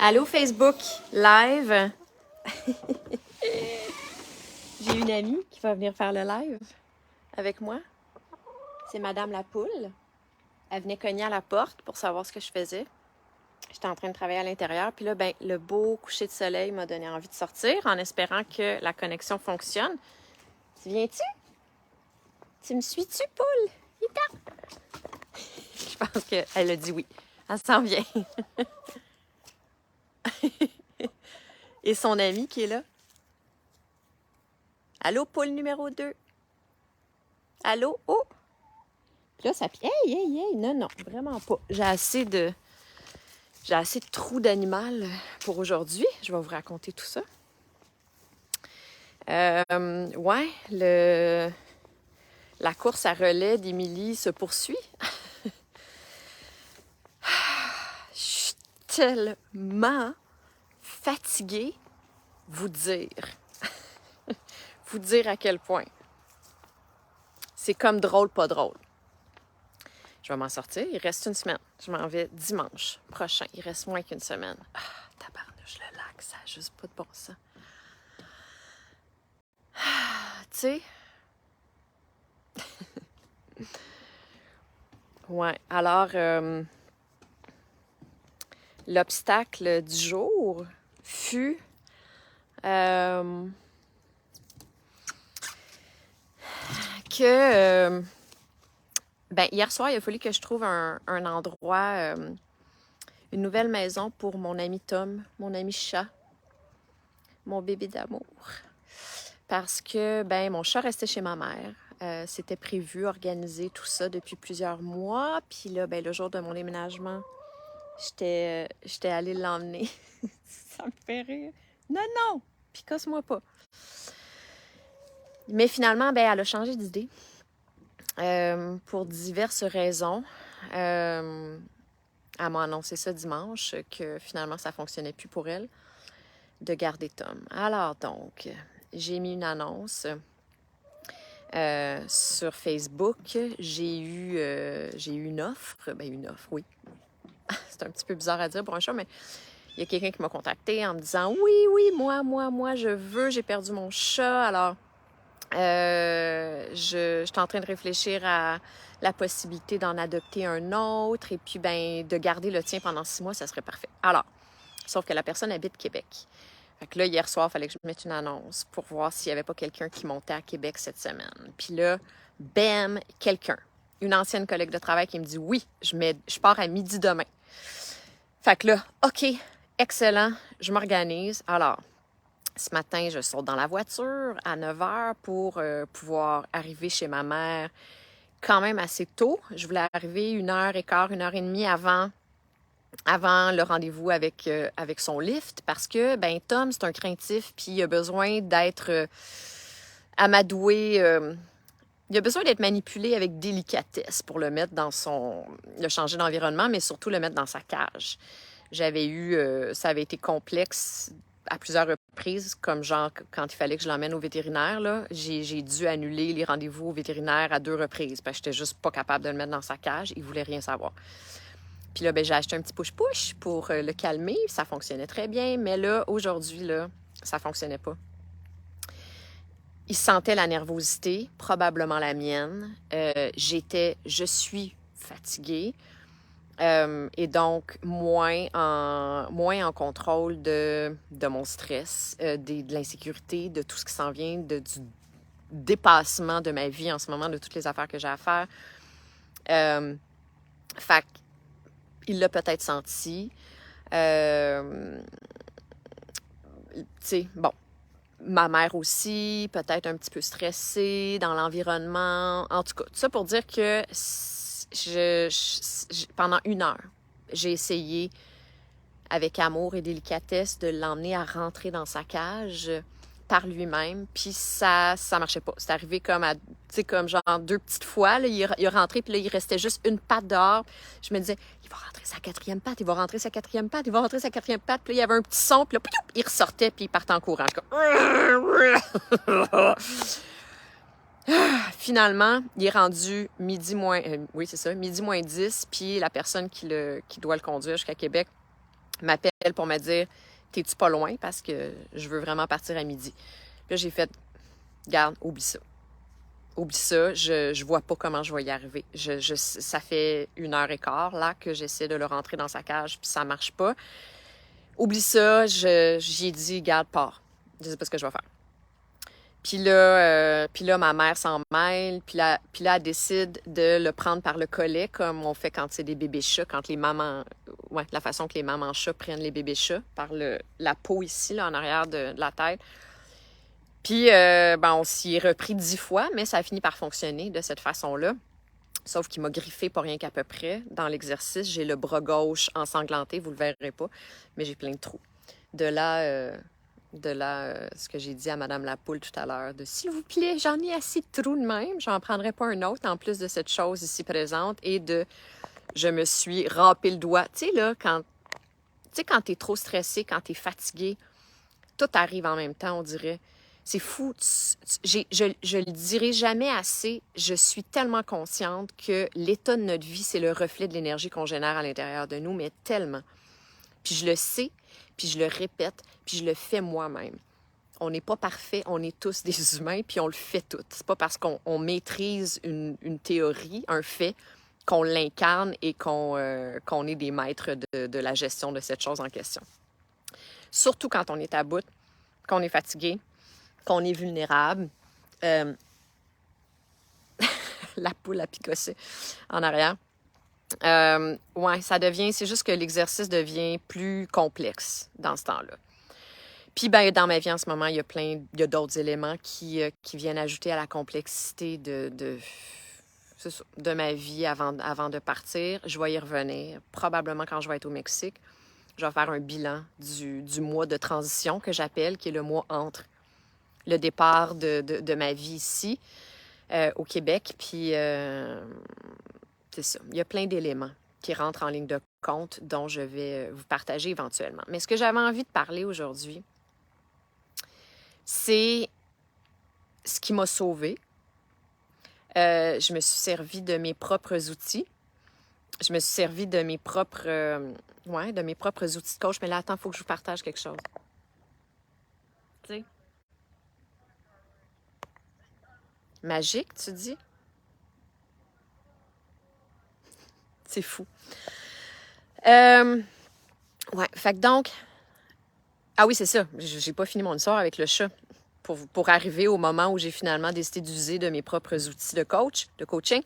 Allô Facebook live. J'ai une amie qui va venir faire le live avec moi. C'est Madame la Poule. Elle venait cogner à la porte pour savoir ce que je faisais. J'étais en train de travailler à l'intérieur. Puis là, le beau coucher de soleil m'a donné envie de sortir en espérant que la connexion fonctionne. Tu viens-tu? Tu me suis-tu, Poule? Vita! Je pense qu'elle a dit oui. Elle s'en vient. Et son ami qui est là. Allô, Poule numéro 2. Allô? Oh! Puis là, ça pique. Hey! Non, non, vraiment pas. J'ai assez de trous d'animal pour aujourd'hui. Je vais vous raconter tout ça. Ouais, la course à relais d'Émilie se poursuit. Je suis tellement fatiguée, vous dire. Vous dire à quel point. C'est comme drôle, pas drôle. Je vais m'en sortir. Il reste une semaine. Je m'en vais dimanche prochain. Il reste moins qu'une semaine. Ah, tabarnouche, le lac, ça n'a juste pas de bon sens. Ah, tu sais. Ouais, alors, l'obstacle du jour fut que hier soir, il a fallu que je trouve un endroit, une nouvelle maison pour mon ami Tom, mon ami chat, mon bébé d'amour. Parce que, mon chat restait chez ma mère. C'était prévu, organisé, tout ça depuis plusieurs mois. Puis là, le jour de mon déménagement, j'étais allée l'emmener. Ça me fait rire. Non, non! Picasse-moi pas. Mais finalement, elle a changé d'idée. Pour diverses raisons. Elle m'a annoncé ça dimanche, que finalement, ça ne fonctionnait plus pour elle de garder Tom. Alors donc, j'ai mis une annonce sur Facebook. J'ai eu une offre. Une offre, oui. C'est un petit peu bizarre à dire pour un chat, mais il y a quelqu'un qui m'a contacté en me disant « Oui, moi, je veux, j'ai perdu mon chat. » Alors, je suis en train de réfléchir à la possibilité d'en adopter un autre et puis, de garder le tien pendant 6 mois, ça serait parfait. Alors, sauf que la personne habite Québec. Fait que là, hier soir, il fallait que je mette une annonce pour voir s'il n'y avait pas quelqu'un qui montait à Québec cette semaine. Puis là, bam, quelqu'un. Une ancienne collègue de travail qui me dit « Oui, je pars à midi demain. » Fait que là, OK, excellent, je m'organise. Alors, ce matin, je saute dans la voiture à 9h pour pouvoir arriver chez ma mère quand même assez tôt. Je voulais arriver 1h15, 1h30 avant le rendez-vous avec son lift parce que, Tom, c'est un craintif puis il a besoin d'être amadoué. Il a besoin d'être manipulé avec délicatesse pour le mettre le changer d'environnement, mais surtout le mettre dans sa cage. Ça avait été complexe à plusieurs reprises, comme genre quand il fallait que je l'emmène au vétérinaire, là, j'ai dû annuler les rendez-vous au vétérinaire à 2 reprises parce que j'étais juste pas capable de le mettre dans sa cage. Il voulait rien savoir. Puis là, j'ai acheté un petit push-push pour le calmer. Ça fonctionnait très bien, mais là, aujourd'hui, là, ça fonctionnait pas. Il sentait la nervosité, probablement la mienne. Je suis fatiguée. Et donc moins en contrôle de mon stress, de l'insécurité, de tout ce qui s'en vient, du dépassement de ma vie en ce moment, de toutes les affaires que j'ai à faire. Fait qu'il l'a peut-être senti. Tu sais, bon, ma mère aussi, peut-être un petit peu stressée dans l'environnement. En tout cas, tout ça pour dire que pendant 1 heure, j'ai essayé avec amour et délicatesse de l'emmener à rentrer dans sa cage par lui-même, puis ça marchait pas. C'est arrivé comme genre 2 petites fois, là, il est rentré, puis là, il restait juste une patte dehors. Je me disais, il va rentrer sa 4e patte, il va rentrer sa 4e patte, il va rentrer sa 4e patte, puis là, il y avait un petit son, puis là, il ressortait, puis il partait en courant. Finalement, il est rendu midi moins 10, puis la personne qui doit le conduire jusqu'à Québec m'appelle pour me dire « T'es-tu pas loin? Parce que je veux vraiment partir à midi. » Puis là, j'ai fait « Garde, oublie ça. Oublie ça, je vois pas comment je vais y arriver. Ça fait 1h15 là que j'essaie de le rentrer dans sa cage, puis ça marche pas. Oublie ça, j'y ai dit, garde, pars. Je sais pas ce que je vais faire. Puis là, ma mère s'en mêle, puis là, elle décide de le prendre par le collet, comme on fait quand c'est des bébés chats, quand les mamans, ouais, la façon que les mamans chats prennent les bébés chats, par la peau ici, là, en arrière de la tête. Puis, ben, on s'y est repris 10 fois, mais ça a fini par fonctionner de cette façon-là. Sauf qu'il m'a griffé pas rien qu'à peu près. Dans l'exercice, j'ai le bras gauche ensanglanté, vous le verrez pas, mais j'ai plein de trous. De là, ce que j'ai dit à Madame la Poule tout à l'heure, de « S'il vous plaît, j'en ai assez de trous de même, j'en prendrai pas un autre en plus de cette chose ici présente. » Et je me suis râpé le doigt. Tu sais, là, quand t'es trop stressé, quand t'es fatigué, tout arrive en même temps, on dirait. C'est fou. Je le dirai jamais assez. Je suis tellement consciente que l'état de notre vie, c'est le reflet de l'énergie qu'on génère à l'intérieur de nous, mais tellement. Puis je le sais, puis je le répète, puis je le fais moi-même. On n'est pas parfait, on est tous des humains, puis on le fait tout. C'est pas parce qu'on maîtrise une théorie, un fait, qu'on l'incarne et qu'on est des maîtres de la gestion de cette chose en question. Surtout quand on est à bout, qu'on est fatigué, qu'on est vulnérable. La poule a picossé en arrière. Ouais, c'est juste que l'exercice devient plus complexe dans ce temps-là. Puis, ben, dans ma vie en ce moment, il y a d'autres éléments qui viennent ajouter à la complexité de ma vie avant de partir. Je vais y revenir, probablement quand je vais être au Mexique. Je vais faire un bilan du mois de transition que j'appelle, qui est le mois entre le départ de ma vie ici, au Québec. Puis, c'est ça. Il y a plein d'éléments qui rentrent en ligne de compte dont je vais vous partager éventuellement. Mais ce que j'avais envie de parler aujourd'hui, c'est ce qui m'a sauvée. Je me suis servi de mes propres outils. Je me suis servi de mes propres outils de coach. Mais là, attends, il faut que je vous partage quelque chose. Tu sais? Magique, tu dis? C'est fou. Ouais, fait que donc... Ah oui, c'est ça. J'ai pas fini mon histoire avec le chat pour arriver au moment où j'ai finalement décidé d'user de mes propres outils de coaching.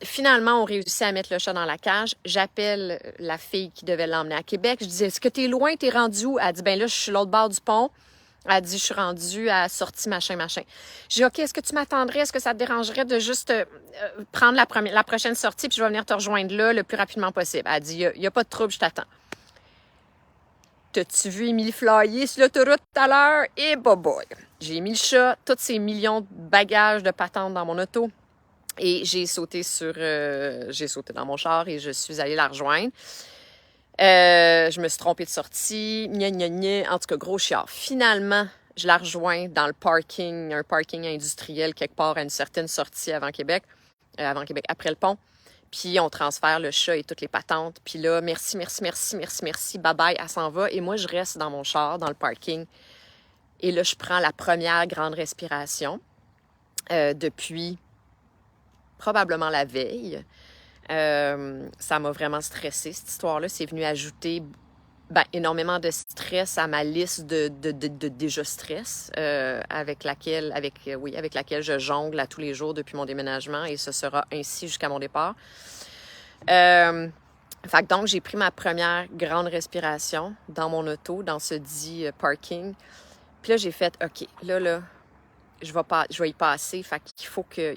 Finalement, on réussit à mettre le chat dans la cage. J'appelle la fille qui devait l'emmener à Québec. Je dis, est-ce que t'es loin? T'es rendu où? Elle dit, ben là, je suis l'autre bord du pont. Elle dit, je suis rendue à sortie, machin. Je dis, OK, est-ce que tu m'attendrais? Est-ce que ça te dérangerait de juste prendre la prochaine sortie, puis je vais venir te rejoindre là le plus rapidement possible? Elle dit, il n'y a pas de trouble, je t'attends. T'as-tu vu Émilie flyer sur l'autoroute tout à l'heure? Et boy! J'ai mis le chat, tous ces millions de bagages de patentes dans mon auto. Et j'ai sauté dans mon char et je suis allée la rejoindre. Je me suis trompée de sortie, En tout cas, gros chiard. Finalement, je la rejoins dans le parking, un parking industriel quelque part à une certaine sortie avant Québec, après le pont. Puis on transfère le chat et toutes les patentes. Puis là, merci, bye-bye, elle s'en va. Et moi, je reste dans mon char, dans le parking. Et là, je prends la première grande respiration depuis probablement la veille. Ça m'a vraiment stressée, cette histoire-là. C'est venu ajouter énormément de stress à ma liste de déjà stress avec laquelle je jongle à tous les jours depuis mon déménagement et ce sera ainsi jusqu'à mon départ. Fait que donc, j'ai pris ma première grande respiration dans mon auto, dans ce dit parking. Puis là, j'ai fait, OK, là, je vais y passer. Fait qu'il faut que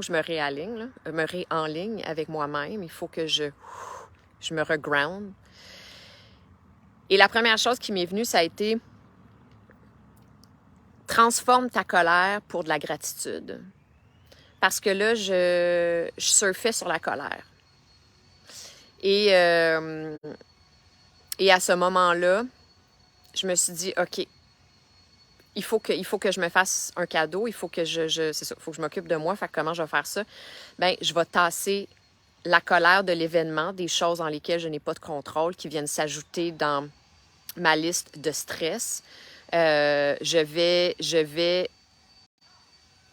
je me réaligne, là, me réenligne avec moi-même. Il faut que je me reground. Et la première chose qui m'est venue, ça a été transforme ta colère pour de la gratitude. Parce que là, je surfais sur la colère. Et à ce moment-là, je me suis dit, OK, il faut que je me fasse un cadeau, il faut que c'est ça, il faut que je m'occupe de moi. Fait que comment je vais faire ça? Je vais tasser la colère de l'événement, des choses dans lesquelles je n'ai pas de contrôle qui viennent s'ajouter dans ma liste de stress. Je vais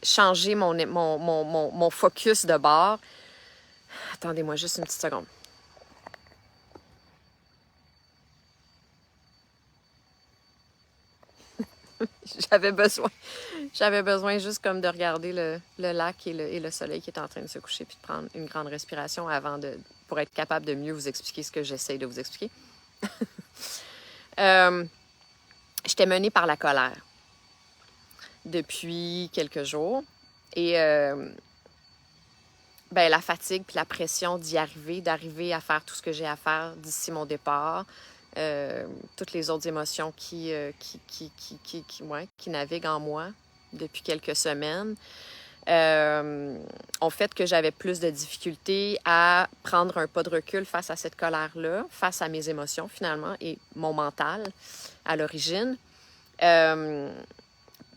changer mon focus de bord. Attendez-moi juste une petite seconde. J'avais besoin juste comme de regarder le lac et le soleil qui est en train de se coucher, puis de prendre une grande respiration pour être capable de mieux vous expliquer ce que j'essaye de vous expliquer. J'étais menée par la colère depuis quelques jours. Et la fatigue puis la pression d'arriver à faire tout ce que j'ai à faire d'ici mon départ, toutes les autres émotions qui naviguent en moi depuis quelques semaines, ont fait que j'avais plus de difficultés à prendre un pas de recul face à cette colère-là, face à mes émotions finalement et mon mental à l'origine.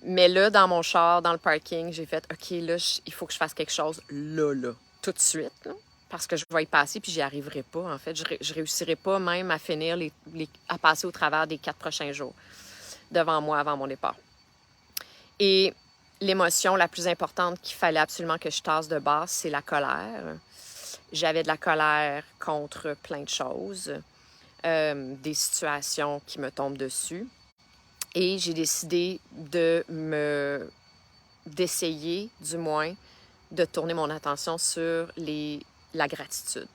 Mais là, dans mon char, dans le parking, j'ai fait « OK, là, il faut que je fasse quelque chose là, tout de suite, là, parce que je vais y passer puis j'y arriverai pas, en fait. Je réussirai pas même à finir à passer au travers des 4 prochains jours devant moi avant mon départ. » Et l'émotion la plus importante qu'il fallait absolument que je tasse de base, c'est la colère. J'avais de la colère contre plein de choses, des situations qui me tombent dessus. Et j'ai décidé d'essayer, du moins, de tourner mon attention sur la gratitude,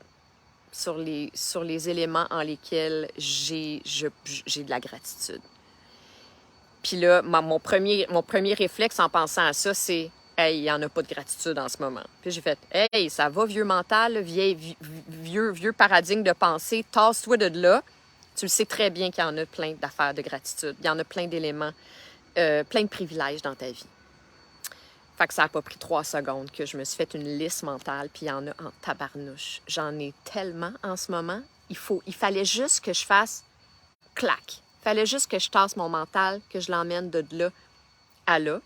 sur les éléments en lesquels j'ai de la gratitude. Puis là, mon premier réflexe en pensant à ça, c'est « Hey, il n'y en a pas de gratitude en ce moment. » Puis j'ai fait « Hey, ça va, vieux mental, vieux paradigme de pensée, tasse-toi de là. » Tu le sais très bien qu'il y en a plein d'affaires de gratitude. Il y en a plein d'éléments, plein de privilèges dans ta vie. Fait que ça n'a pas pris 3 secondes que je me suis fait une liste mentale, puis il y en a en tabarnouche. J'en ai tellement en ce moment. Il fallait juste que je fasse clac. Il fallait juste que je tasse mon mental, que je l'emmène de là à là.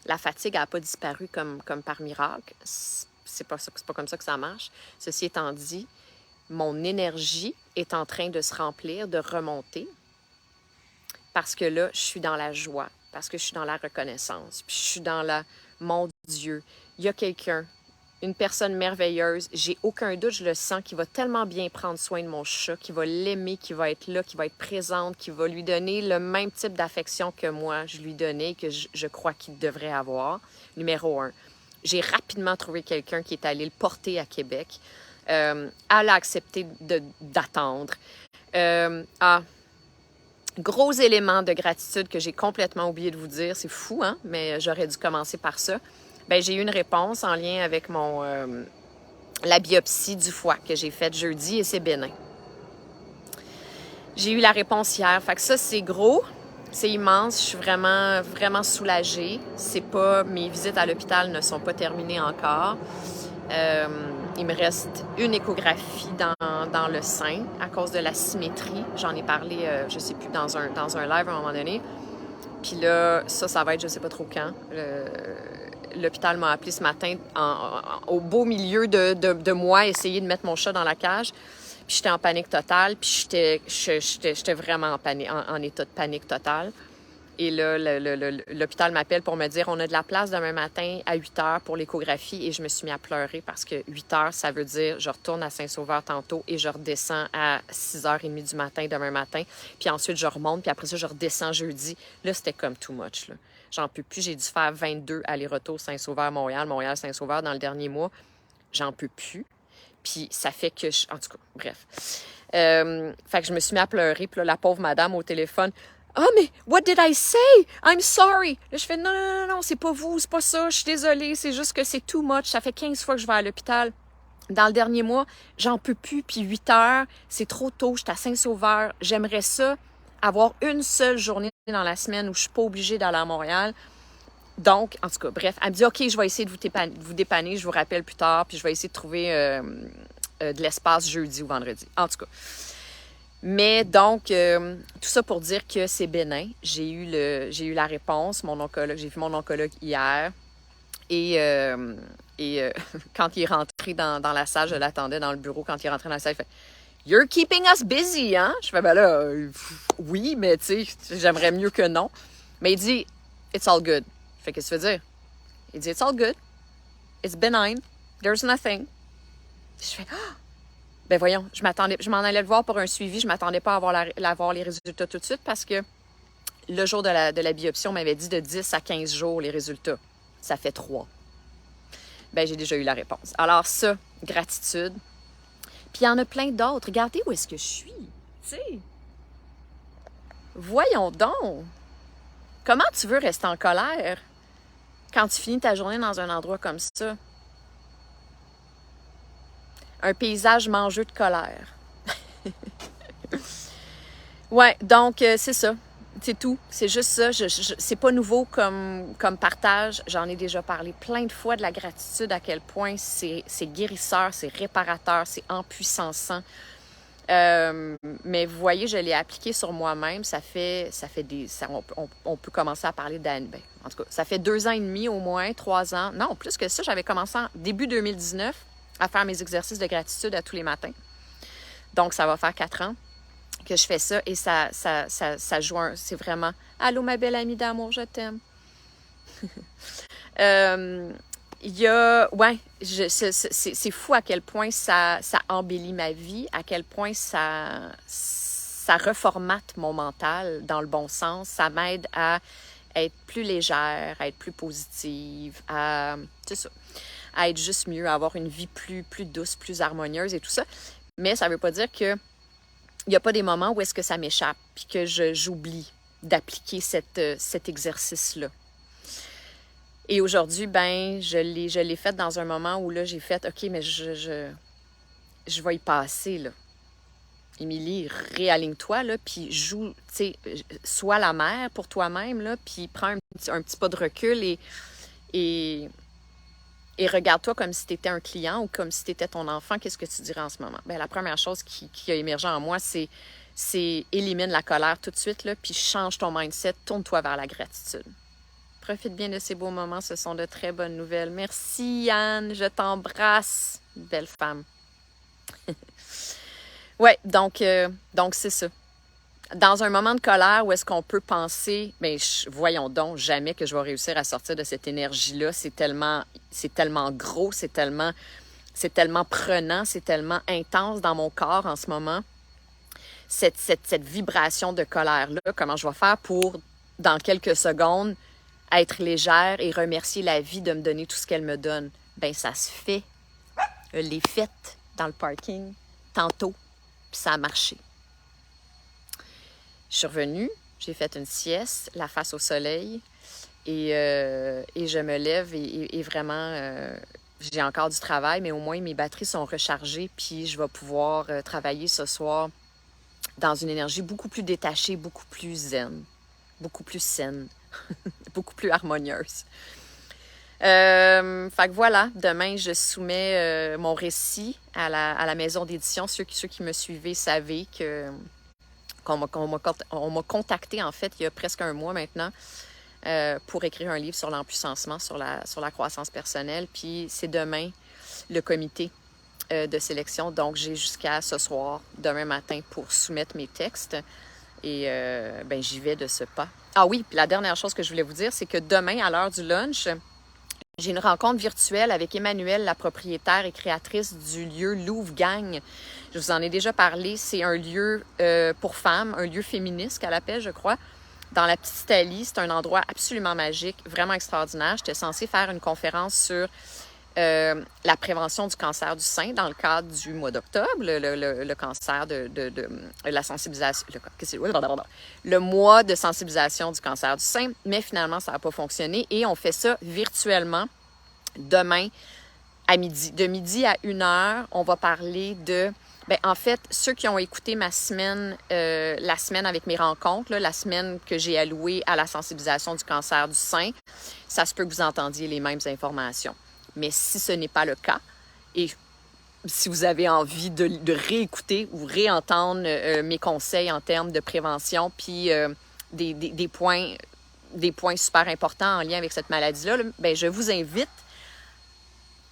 La fatigue n'a pas disparu comme par miracle. C'est pas comme ça que ça marche. Ceci étant dit, mon énergie est en train de se remplir, de remonter, parce que là, je suis dans la joie, parce que je suis dans la reconnaissance, puis je suis dans mon Dieu, il y a quelqu'un, une personne merveilleuse, j'ai aucun doute, je le sens, qui va tellement bien prendre soin de mon chat, qui va l'aimer, qui va être là, qui va être présente, qui va lui donner le même type d'affection que moi, je lui donnais, que je crois qu'il devrait avoir. Numéro 1. J'ai rapidement trouvé quelqu'un qui est allé le porter à Québec. Elle a accepté d'attendre. Gros élément de gratitude que j'ai complètement oublié de vous dire. C'est fou, hein? Mais j'aurais dû commencer par ça. J'ai eu une réponse en lien avec la biopsie du foie que j'ai faite jeudi et c'est bénin. J'ai eu la réponse hier. Fait que ça, c'est gros. C'est immense. Je suis vraiment, vraiment soulagée. Mes visites à l'hôpital ne sont pas terminées encore. Il me reste une échographie dans le sein à cause de la symétrie. J'en ai parlé, je ne sais plus, dans un live à un moment donné. Puis là, ça va être je ne sais pas trop quand. L'hôpital m'a appelé ce matin au beau milieu de moi, essayer de mettre mon chat dans la cage. Puis j'étais en panique totale. Puis j'étais vraiment en état de panique totale. Et là, l'hôpital m'appelle pour me dire « On a de la place demain matin à 8 heures pour l'échographie. » Et je me suis mis à pleurer parce que 8 heures, ça veut dire je retourne à Saint-Sauveur tantôt et je redescends à 6h30 du matin demain matin. Puis ensuite, je remonte. Puis après ça, je redescends jeudi. Là, c'était comme too much, là. J'en peux plus. J'ai dû faire 22 allers-retours Saint-Sauveur-Montréal, Montréal-Saint-Sauveur dans le dernier mois. J'en peux plus. Puis ça fait que... En tout cas, bref. Fait que je me suis mis à pleurer. Puis là, la pauvre madame au téléphone... « Ah, mais what did I say? I'm sorry. » Là, je fais « Non, c'est pas vous, c'est pas ça. Je suis désolée. C'est juste que c'est too much. Ça fait 15 fois que je vais à l'hôpital. Dans le dernier mois, j'en peux plus. Puis 8 heures, c'est trop tôt. Je suis à Saint-Sauveur. J'aimerais ça, avoir une seule journée dans la semaine où je suis pas obligée d'aller à Montréal. » Donc, en tout cas, bref, elle me dit « OK, je vais essayer de vous dépanner. Je vous rappelle plus tard. Puis je vais essayer de trouver de l'espace jeudi ou vendredi. » En tout cas. Mais donc, tout ça pour dire que c'est bénin. J'ai eu la réponse. J'ai vu mon oncologue hier. Et quand il est rentré dans la salle, je l'attendais dans le bureau. Quand il est rentré dans la salle, il fait « You're keeping us busy, hein? » Je fais « Ben là, oui, mais tu sais, j'aimerais mieux que non. » Mais il dit « It's all good. » Je fais « Qu'est-ce que tu veux dire? » Il dit « It's all good. It's benign. There's nothing. » Je fais « Ah! » Ben voyons, je m'en allais le voir pour un suivi. Je m'attendais pas à avoir les résultats tout de suite parce que le jour de la biopsie, on m'avait dit de 10 à 15 jours les résultats. Ça fait 3. Ben j'ai déjà eu la réponse. Alors ça, gratitude. Puis il y en a plein d'autres. Regardez où est-ce que je suis. Tu sais. Voyons donc. Comment tu veux rester en colère quand tu finis ta journée dans un endroit comme ça? Un paysage mangeux de colère. Ouais, donc c'est ça. C'est tout. C'est juste ça. C'est pas nouveau comme partage. J'en ai déjà parlé plein de fois de la gratitude, à quel point c'est guérisseur, c'est réparateur, c'est empuissançant. Mais vous voyez, je l'ai appliqué sur moi-même. On peut commencer à parler d'années. Ben, en tout cas, ça fait 2 ans et demi au moins, 3 ans. Non, plus que ça, j'avais commencé en début 2019 à faire mes exercices de gratitude à tous les matins. Donc, ça va faire 4 ans que je fais ça et ça joue c'est vraiment « Allô, ma belle amie d'amour, je t'aime. » Il y a... Ouais, c'est fou à quel point ça embellit ma vie, à quel point ça reformate mon mental dans le bon sens. Ça m'aide à être plus légère, à être plus positive, c'est ça, à être juste mieux, à avoir une vie plus douce, plus harmonieuse et tout ça. Mais ça ne veut pas dire que il n'y a pas des moments où est-ce que ça m'échappe puis que j'oublie d'appliquer cet exercice-là. Et aujourd'hui, ben, je l'ai fait dans un moment où là, j'ai fait « OK, mais je vais y passer, là. Émilie, réaligne-toi, là, puis joue, tu sais, sois la mère pour toi-même, là, puis prends un petit pas de recul et regarde-toi comme si tu étais un client ou comme si tu étais ton enfant. Qu'est-ce que tu dirais en ce moment? Bien, la première chose qui a émergé en moi, c'est élimine la colère tout de suite, là, puis change ton mindset, tourne-toi vers la gratitude. Profite bien de ces beaux moments, ce sont de très bonnes nouvelles. Merci Yann, je t'embrasse, belle femme. Ouais, donc c'est ça. Dans un moment de colère où est-ce qu'on peut penser, bien, voyons donc, jamais que je vais réussir à sortir de cette énergie-là. C'est tellement gros, c'est tellement prenant, c'est tellement intense dans mon corps en ce moment. Cette vibration de colère-là, comment je vais faire pour, dans quelques secondes, être légère et remercier la vie de me donner tout ce qu'elle me donne. Bien, ça se fait. Je l'ai faite dans le parking tantôt, puis ça a marché. Je suis revenue, j'ai fait une sieste, la face au soleil, et je me lève et vraiment, j'ai encore du travail, mais au moins mes batteries sont rechargées, puis je vais pouvoir travailler ce soir dans une énergie beaucoup plus détachée, beaucoup plus zen, beaucoup plus saine, beaucoup plus harmonieuse. Fait que voilà, demain, je soumets mon récit à la maison d'édition. Ceux qui me suivaient savaient qu'on m'a contacté, en fait, il y a presque un mois maintenant, pour écrire un livre sur l'empuissancement, sur la croissance personnelle. Puis c'est demain le comité de sélection. Donc, j'ai jusqu'à ce soir, demain matin, pour soumettre mes textes. Et ben, j'y vais de ce pas. Ah oui, puis la dernière chose que je voulais vous dire, c'est que demain, à l'heure du lunch, j'ai une rencontre virtuelle avec Emmanuelle, la propriétaire et créatrice du lieu Louvre Gang. Je vous en ai déjà parlé. C'est un lieu pour femmes, un lieu féministe qu'elle appelle, je crois, dans la Petite Italie. C'est un endroit absolument magique, vraiment extraordinaire. J'étais censée faire une conférence sur la prévention du cancer du sein dans le cadre du mois d'octobre, le cancer de la sensibilisation, le mois de sensibilisation du cancer du sein, mais finalement, ça n'a pas fonctionné et on fait ça virtuellement demain à midi. De midi à 1h, on va parler de... Bien, en fait, ceux qui ont écouté ma semaine, la semaine avec mes rencontres, là, la semaine que j'ai allouée à la sensibilisation du cancer du sein, ça se peut que vous entendiez les mêmes informations. Mais si ce n'est pas le cas, et si vous avez envie de réécouter ou réentendre mes conseils en termes de prévention, puis des points super importants en lien avec cette maladie-là, bien, je vous invite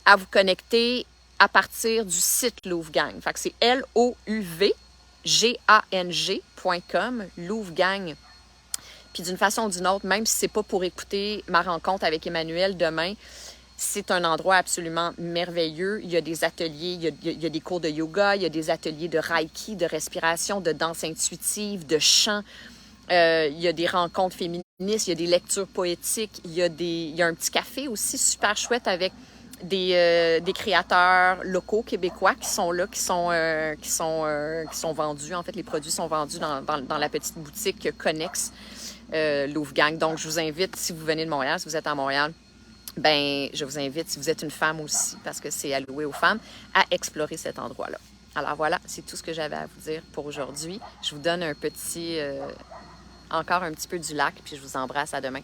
à vous connecter à partir du site Louvgang. Fait que c'est louvgang.com, Louvgang. Puis d'une façon ou d'une autre, même si c'est pas pour écouter ma rencontre avec Emmanuel demain, c'est un endroit absolument merveilleux. Il y a des ateliers, il y a des cours de yoga, il y a des ateliers de reiki, de respiration, de danse intuitive, de chant. Il y a des rencontres féministes, il y a des lectures poétiques, il y a un petit café aussi super chouette avec des créateurs locaux québécois qui sont là, qui sont vendus. En fait, les produits sont vendus dans la petite boutique Connex Louvgang. Donc, je vous invite, si vous venez de Montréal, si vous êtes à Montréal, ben, je vous invite, si vous êtes une femme aussi, parce que c'est alloué aux femmes, à explorer cet endroit-là. Alors voilà, c'est tout ce que j'avais à vous dire pour aujourd'hui. Je vous donne encore un petit peu du lac, puis je vous embrasse à demain.